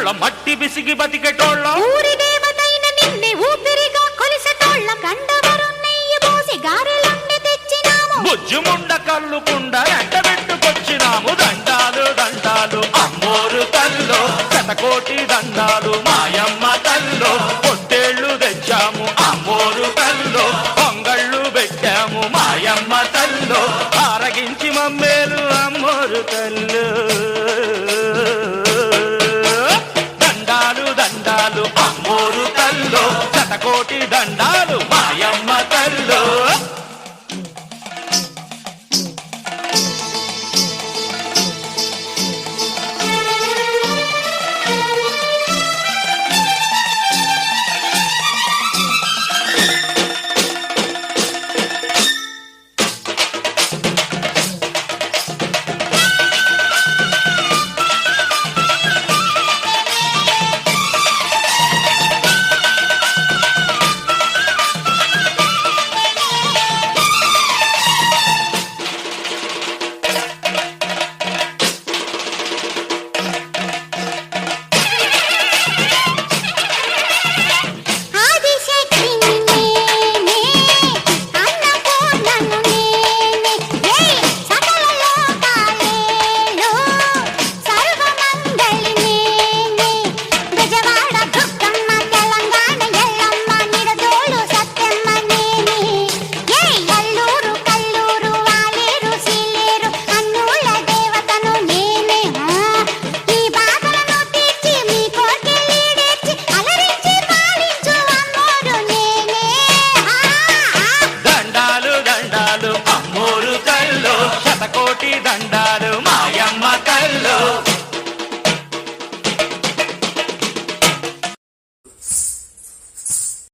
బతికేటోళ్ళం మట్టి బిసిగి బతికేటోళ్ళం ఊరి దేవతైన నిన్నే ఊపిరిగా కొలిసేటోళ్ళం గండవరం నెయ్యి పోసి గారెలండి తెచ్చినాము బుజ్జుముండ కల్లుకుండ ఎండబెట్టుకొచ్చినాము దండాలు దండాలు అమ్మోరు తల్లో శతకోటి దండాలు మాయమ్మ తల్లో పొట్టేళ్లు తెచ్చాము అమ్మోరు తల్లో పొంగళ్ళు పెట్టాము మాయమ్మ తల్లో ఆరగించి మమ్మేలు అమ్మోరు తల్లు దండాలు దండాలు అమ్మోరు తల్లో శతకోటి దండాలు